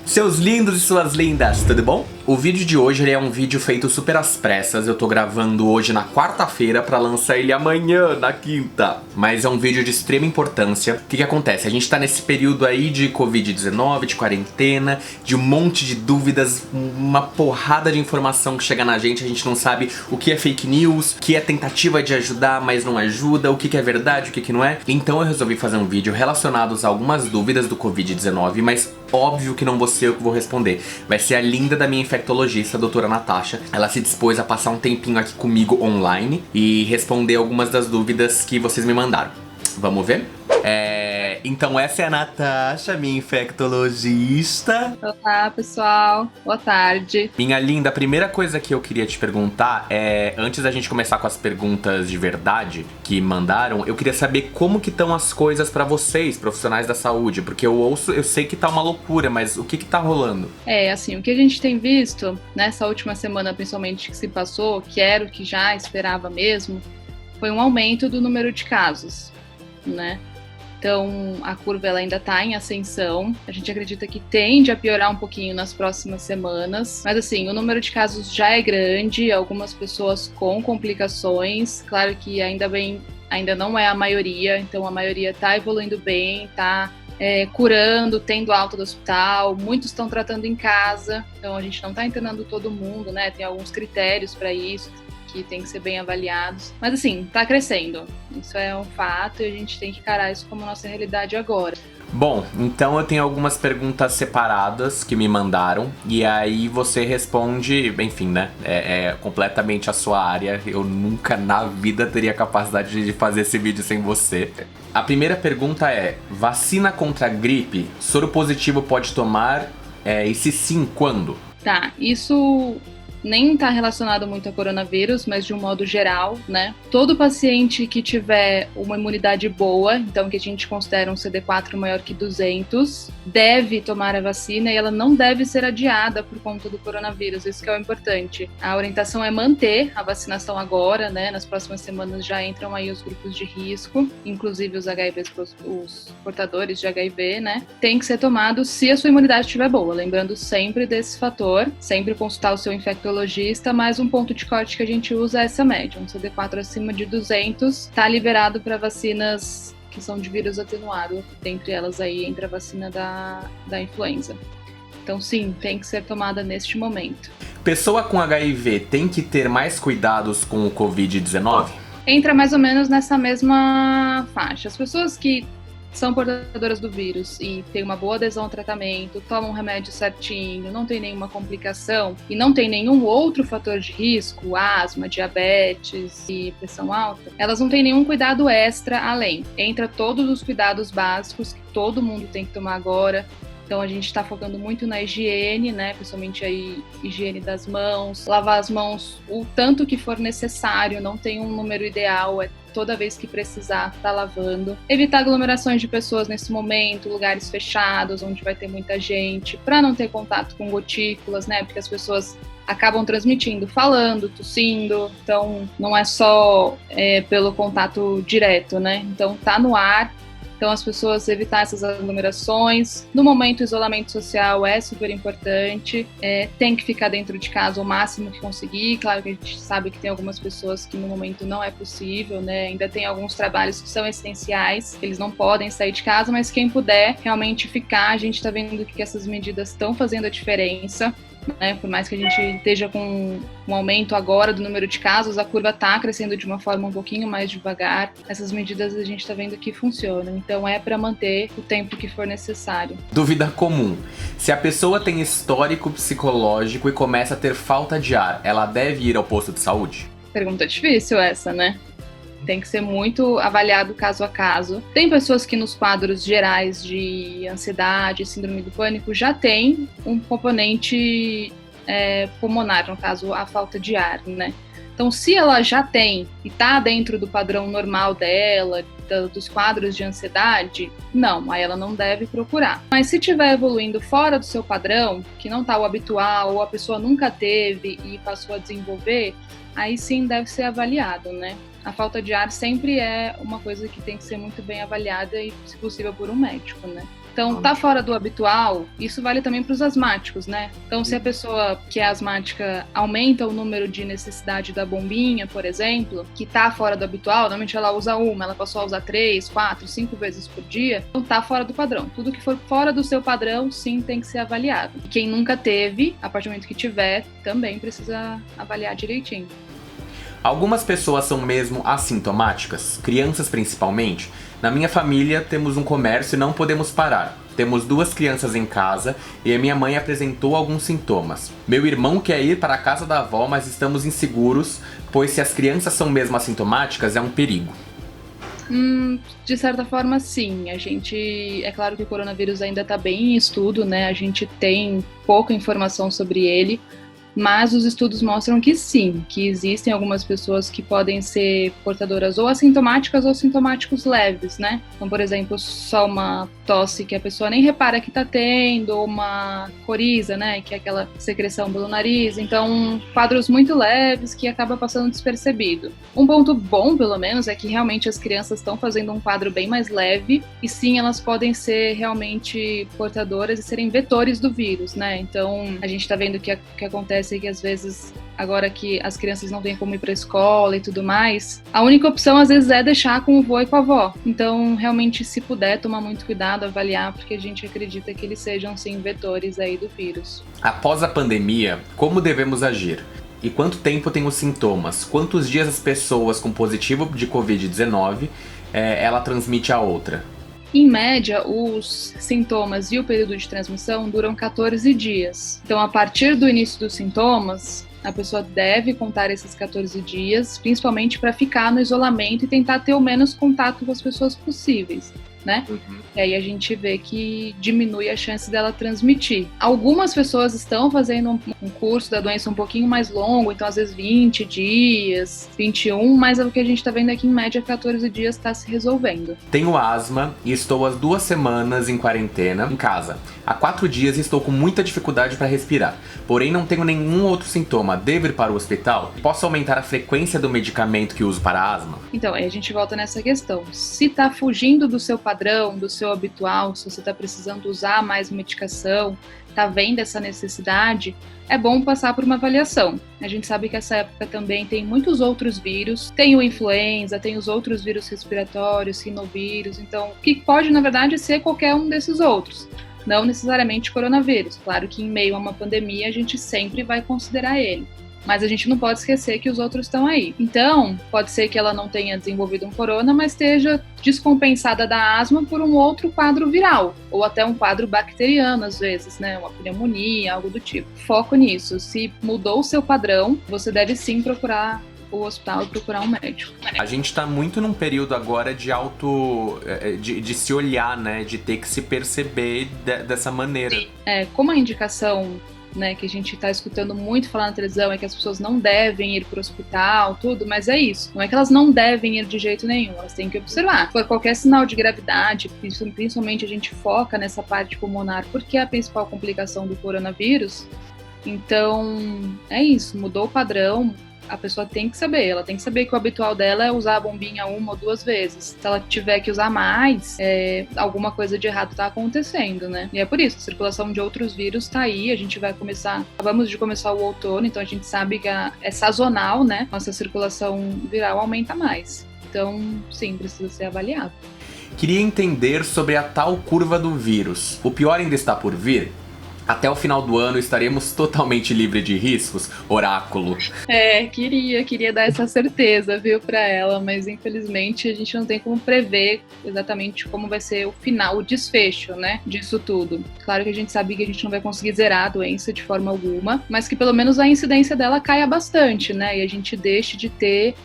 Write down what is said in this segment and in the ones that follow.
Seus lindos e suas lindas, tudo bom? O vídeo de hoje ele é um vídeo feito super às pressas. Eu tô gravando hoje na quarta-feira pra lançar ele amanhã, na quinta. Mas é um vídeo de extrema importância. O que acontece? A gente tá nesse período aí de Covid-19, de quarentena, de um monte de dúvidas, uma porrada de informação que chega na gente. A gente não sabe o que é fake news, o que é tentativa de ajudar, mas não ajuda, o que é verdade, o que não é. Então eu resolvi fazer um vídeo relacionado a algumas dúvidas do Covid-19, mas óbvio que não vou ser eu que vou responder. Vai ser a linda da minha infectologista, a doutora Natasha. Ela se dispôs a passar um tempinho aqui comigo online e responder algumas das dúvidas que vocês me mandaram. Vamos ver? Então essa é a Natasha, minha infectologista. Olá, pessoal. Boa tarde. Minha linda, a primeira coisa que eu queria te perguntar é, antes da gente começar com as perguntas de verdade que mandaram, eu queria saber como que estão as coisas pra vocês, profissionais da saúde, porque eu sei que tá uma loucura, mas o que tá rolando? Assim, o que a gente tem visto nessa última semana, principalmente que se passou, que era o que já esperava mesmo, foi um aumento do número de casos, né? Então, a curva ela ainda está em ascensão. A gente acredita que tende a piorar um pouquinho nas próximas semanas. Mas, assim, o número de casos já é grande, algumas pessoas com complicações. Claro que ainda não é a maioria, então a maioria está evoluindo bem, está curando, tendo alta do hospital. Muitos estão tratando em casa, então a gente não está internando todo mundo, né? Tem alguns critérios para isso, que tem que ser bem avaliados. Mas assim, tá crescendo. Isso é um fato e a gente tem que encarar isso como nossa realidade agora. Bom, então eu tenho algumas perguntas separadas que me mandaram e aí você responde, enfim, né? É completamente a sua área. Eu nunca na vida teria capacidade de fazer esse vídeo sem você. A primeira pergunta é: vacina contra a gripe, soro positivo pode tomar? E se sim, quando? Tá, isso nem está relacionado muito a coronavírus, mas de um modo geral, né? Todo paciente que tiver uma imunidade boa, então que a gente considera um CD4 maior que 200, deve tomar a vacina e ela não deve ser adiada por conta do coronavírus, isso que é o importante. A orientação é manter a vacinação agora, né? Nas próximas semanas já entram aí os grupos de risco, inclusive os HIVs, os portadores de HIV, né? Tem que ser tomado se a sua imunidade estiver boa, lembrando sempre desse fator, sempre consultar o seu infectologista, mas um ponto de corte que a gente usa é essa média, um CD4 acima de 200, está liberado para vacinas que são de vírus atenuado, dentre elas aí entra a vacina da influenza. Então sim, tem que ser tomada neste momento. Pessoa com HIV tem que ter mais cuidados com o Covid-19? Entra mais ou menos nessa mesma faixa. As pessoas que são portadoras do vírus e têm uma boa adesão ao tratamento, tomam um remédio certinho, não tem nenhuma complicação e não tem nenhum outro fator de risco, asma, diabetes e pressão alta, elas não têm nenhum cuidado extra além. Entra todos os cuidados básicos que todo mundo tem que tomar agora. Então a gente está focando muito na higiene, né? Principalmente aí higiene das mãos, lavar as mãos o tanto que for necessário, não tem um número ideal, toda vez que precisar tá lavando. Evitar aglomerações de pessoas nesse momento, lugares fechados, onde vai ter muita gente, para não ter contato com gotículas, né? Porque as pessoas acabam transmitindo, falando, tossindo, então não é só pelo contato direto, né? Então tá no ar. Então, as pessoas evitar essas aglomerações. No momento, o isolamento social é super importante. Tem que ficar dentro de casa o máximo que conseguir. Claro que a gente sabe que tem algumas pessoas que no momento não é possível, né? Ainda tem alguns trabalhos que são essenciais, eles não podem sair de casa, mas quem puder realmente ficar, a gente está vendo que essas medidas estão fazendo a diferença. Né? Por mais que a gente esteja com um aumento agora do número de casos, a curva está crescendo de uma forma um pouquinho mais devagar. Essas medidas a gente está vendo que funcionam, então é para manter o tempo que for necessário. Dúvida comum: se a pessoa tem histórico psicológico e começa a ter falta de ar, ela deve ir ao posto de saúde? Pergunta difícil essa, né? Tem que ser muito avaliado caso a caso. Tem pessoas que nos quadros gerais de ansiedade, síndrome do pânico, já tem um componente pulmonar, no caso, a falta de ar, né? Então, se ela já tem e está dentro do padrão normal dela, dos quadros de ansiedade, não, aí ela não deve procurar. Mas se estiver evoluindo fora do seu padrão, que não está o habitual, ou a pessoa nunca teve e passou a desenvolver, aí sim deve ser avaliado, né? A falta de ar sempre é uma coisa que tem que ser muito bem avaliada e, se possível, por um médico, né? Então, tá fora do habitual, isso vale também para os asmáticos, né? Então, se a pessoa que é asmática aumenta o número de necessidade da bombinha, por exemplo, que tá fora do habitual, normalmente ela usa uma, ela passou a usar 3, 4, 5 vezes por dia, então tá fora do padrão. Tudo que for fora do seu padrão, sim, tem que ser avaliado. E quem nunca teve, a partir do momento que tiver, também precisa avaliar direitinho. Algumas pessoas são mesmo assintomáticas, crianças principalmente. Na minha família temos um comércio e não podemos parar. Temos 2 crianças em casa e a minha mãe apresentou alguns sintomas. Meu irmão quer ir para a casa da avó, mas estamos inseguros, pois se as crianças são mesmo assintomáticas, é um perigo. De certa forma, sim. É claro que o coronavírus ainda está bem em estudo, né? A gente tem pouca informação sobre ele, mas os estudos mostram que sim, que existem algumas pessoas que podem ser portadoras ou assintomáticas ou sintomáticos leves, né? Então, por exemplo, só uma tosse que a pessoa nem repara que tá tendo, ou uma coriza, né? Que é aquela secreção pelo nariz. Então, quadros muito leves que acaba passando despercebido. Um ponto bom, pelo menos, é que realmente as crianças estão fazendo um quadro bem mais leve e sim, elas podem ser realmente portadoras e serem vetores do vírus, né? Então, a gente tá vendo que acontece que às vezes, agora que as crianças não têm como ir para a escola e tudo mais, a única opção às vezes é deixar com o vô e com a avó. Então, realmente, se puder, tomar muito cuidado, avaliar, porque a gente acredita que eles sejam, sim, vetores aí do vírus. Após a pandemia, como devemos agir? E quanto tempo tem os sintomas? Quantos dias as pessoas com positivo de Covid-19 ela transmite a outra? Em média, os sintomas e o período de transmissão duram 14 dias. Então, a partir do início dos sintomas, a pessoa deve contar esses 14 dias, principalmente para ficar no isolamento e tentar ter o menos contato com as pessoas possíveis, né? E aí a gente vê que diminui a chance dela transmitir. Algumas pessoas estão fazendo um curso da doença um pouquinho mais longo, então às vezes 20 dias, 21, mas o que a gente está vendo aqui em média 14 dias está se resolvendo. Tenho asma e estou há 2 semanas em quarentena em casa. Há 4 dias estou com muita dificuldade para respirar, porém não tenho nenhum outro sintoma. Devo ir para o hospital? Posso aumentar a frequência do medicamento que uso para asma? Então, aí a gente volta nessa questão. Se está fugindo do seu padrão, do seu habitual, se você está precisando usar mais medicação, está vendo essa necessidade, é bom passar por uma avaliação. A gente sabe que essa época também tem muitos outros vírus, tem o influenza, tem os outros vírus respiratórios, rinovírus, então, que pode, na verdade, ser qualquer um desses outros. Não necessariamente coronavírus. Claro que em meio a uma pandemia a gente sempre vai considerar ele. Mas a gente não pode esquecer que os outros estão aí. Então, pode ser que ela não tenha desenvolvido um corona, mas esteja descompensada da asma por um outro quadro viral, ou até um quadro bacteriano, às vezes, né? Uma pneumonia, algo do tipo. Foco nisso. Se mudou o seu padrão, você deve sim procurar o hospital e procurar um médico. A gente tá muito num período agora de de se olhar, né? De ter que se perceber dessa maneira. Como a indicação, né, que a gente tá escutando muito falar na televisão é que as pessoas não devem ir pro hospital, tudo, mas é isso. Não é que elas não devem ir de jeito nenhum, elas têm que observar. Se for qualquer sinal de gravidade, principalmente a gente foca nessa parte pulmonar, porque é a principal complicação do coronavírus. Então, é isso, mudou o padrão. A pessoa tem que saber, ela tem que saber que o habitual dela é usar a bombinha 1 ou 2 vezes. Se ela tiver que usar mais, alguma coisa de errado tá acontecendo, né? E é por isso, a circulação de outros vírus tá aí, acabamos de começar o outono, então a gente sabe que é sazonal, né? Nossa circulação viral aumenta mais. Então, sim, precisa ser avaliado. Queria entender sobre a tal curva do vírus. O pior ainda está por vir? Até o final do ano estaremos totalmente livres de riscos? Oráculo. Queria dar essa certeza, viu, pra ela, mas infelizmente a gente não tem como prever exatamente como vai ser o final, o desfecho, né, disso tudo. Claro que a gente sabe que a gente não vai conseguir zerar a doença de forma alguma, mas que pelo menos a incidência dela caia bastante, né, e a gente deixe de ter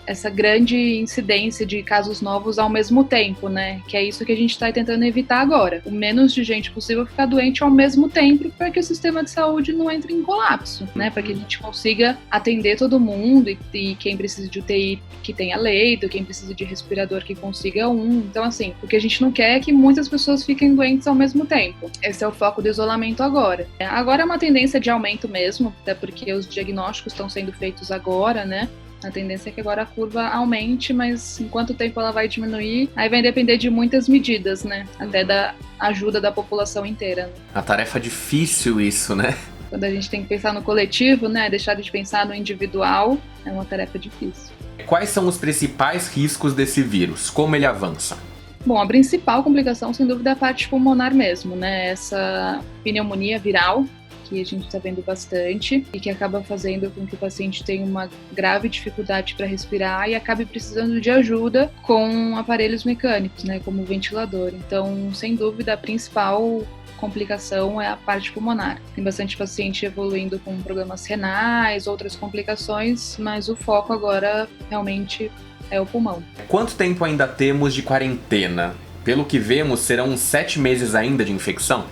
essa grande incidência de casos novos ao mesmo tempo, né, que é isso que a gente tá tentando evitar agora. O menos de gente possível ficar doente ao mesmo tempo para que o sistema de saúde não entre em colapso, né? Para que a gente consiga atender todo mundo e quem precisa de UTI que tenha leito, quem precisa de respirador que consiga um. Então, assim, o que a gente não quer é que muitas pessoas fiquem doentes ao mesmo tempo. Esse é o foco do isolamento agora. Agora é uma tendência de aumento mesmo, até porque os diagnósticos estão sendo feitos agora, né? A tendência é que agora a curva aumente, mas em quanto tempo ela vai diminuir, aí vai depender de muitas medidas, né? Até da ajuda da população inteira. Né? Uma tarefa difícil isso, né? Quando a gente tem que pensar no coletivo, né? Deixar de pensar no individual, é uma tarefa difícil. Quais são os principais riscos desse vírus? Como ele avança? Bom, a principal complicação, sem dúvida, é a parte pulmonar mesmo, né? Essa pneumonia viral, que a gente está vendo bastante e que acaba fazendo com que o paciente tenha uma grave dificuldade para respirar e acabe precisando de ajuda com aparelhos mecânicos, né, como o ventilador. Então, sem dúvida, a principal complicação é a parte pulmonar. Tem bastante paciente evoluindo com problemas renais, outras complicações, mas o foco agora realmente é o pulmão. Quanto tempo ainda temos de quarentena? Pelo que vemos, serão uns 7 meses ainda de infecção?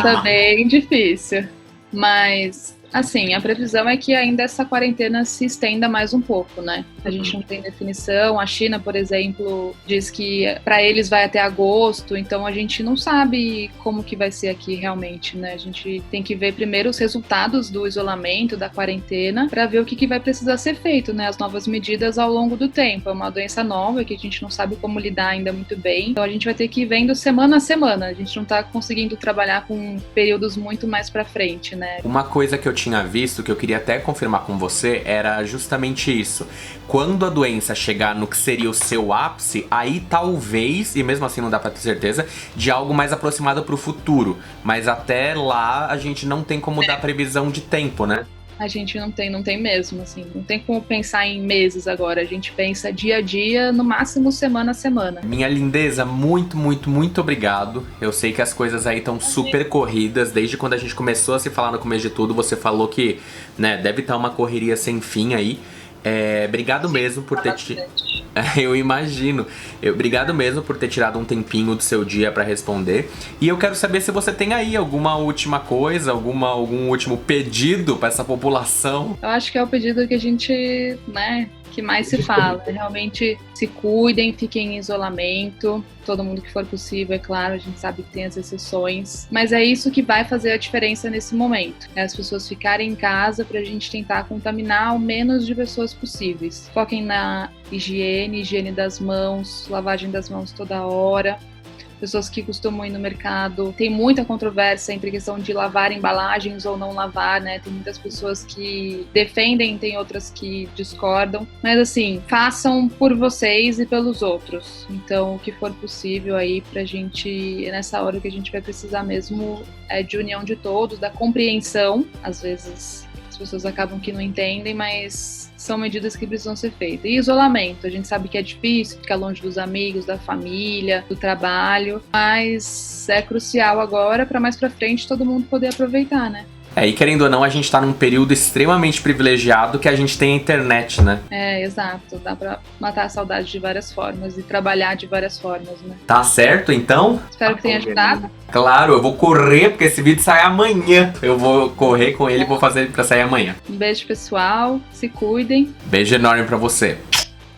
Tá bem difícil. Mas, assim, a previsão é que ainda essa quarentena se estenda mais um pouco, né? A gente não tem definição. A China, por exemplo, diz que para eles vai até agosto, então a gente não sabe como que vai ser aqui realmente, né? A gente tem que ver primeiro os resultados do isolamento, da quarentena, para ver o que vai precisar ser feito, né? As novas medidas ao longo do tempo. É uma doença nova que a gente não sabe como lidar ainda muito bem, então a gente vai ter que ir vendo semana a semana. A gente não tá conseguindo trabalhar com períodos muito mais para frente, né? Uma coisa que eu tinha visto, que eu queria até confirmar com você, era justamente isso. Quando a doença chegar no que seria o seu ápice, aí talvez, e mesmo assim não dá pra ter certeza, de algo mais aproximado pro futuro. Mas até lá a gente não tem como dar previsão de tempo, né? A gente não tem mesmo, assim, não tem como pensar em meses agora, a gente pensa dia a dia, no máximo semana a semana. Minha lindeza, muito, muito, muito obrigado. Eu sei que as coisas aí estão super corridas, desde quando a gente começou a se falar no começo de tudo, você falou que, né, deve estar uma correria sem fim aí. Obrigado mesmo por ter eu imagino. Obrigado mesmo por ter tirado um tempinho do seu dia pra responder. E eu quero saber se você tem aí alguma última coisa, algum último pedido pra essa população. Eu acho que é o pedido que a gente, né, que mais se fala. Realmente se cuidem, fiquem em isolamento. Todo mundo que for possível, é claro, a gente sabe que tem as exceções. Mas é isso que vai fazer a diferença nesse momento. É as pessoas ficarem em casa pra gente tentar contaminar o menos de pessoas possíveis. Foquem na higiene das mãos, lavagem das mãos toda hora. Pessoas que costumam ir no mercado, tem muita controvérsia entre a questão de lavar embalagens ou não lavar, né? Tem muitas pessoas que defendem, tem outras que discordam. Mas assim, façam por vocês e pelos outros. Então, o que for possível aí pra gente, nessa hora que a gente vai precisar mesmo é de união de todos, da compreensão. Às vezes as pessoas acabam que não entendem, mas são medidas que precisam ser feitas. E isolamento, a gente sabe que é difícil ficar longe dos amigos, da família, do trabalho, mas é crucial agora para mais para frente todo mundo poder aproveitar, né? E querendo ou não, a gente tá num período extremamente privilegiado que a gente tem a internet, né? Exato. Dá pra matar a saudade de várias formas e trabalhar de várias formas, né? Tá certo, então? Espero que tenha ajudado. Claro, eu vou correr, porque esse vídeo sai amanhã. Eu vou correr com ele e vou fazer ele pra sair amanhã. Um beijo, pessoal. Se cuidem. Beijo enorme pra você.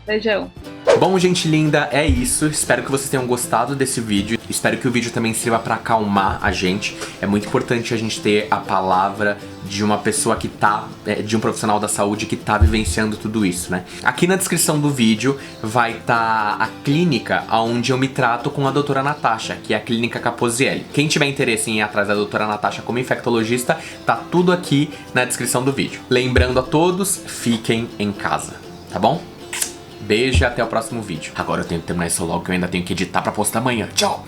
Beijão. Bom, gente linda, é isso. Espero que vocês tenham gostado desse vídeo. Espero que o vídeo também sirva pra acalmar a gente. É muito importante a gente ter a palavra de uma pessoa que tá, de um profissional da saúde que tá vivenciando tudo isso, né? Aqui na descrição do vídeo vai estar a clínica onde eu me trato com a doutora Natasha, que é a Clínica Capozzielli. Quem tiver interesse em ir atrás da doutora Natasha como infectologista, tá tudo aqui na descrição do vídeo. Lembrando a todos, fiquem em casa, tá bom? Beijo e até o próximo vídeo. Agora eu tenho que terminar isso logo, que eu ainda tenho que editar pra postar amanhã. Tchau!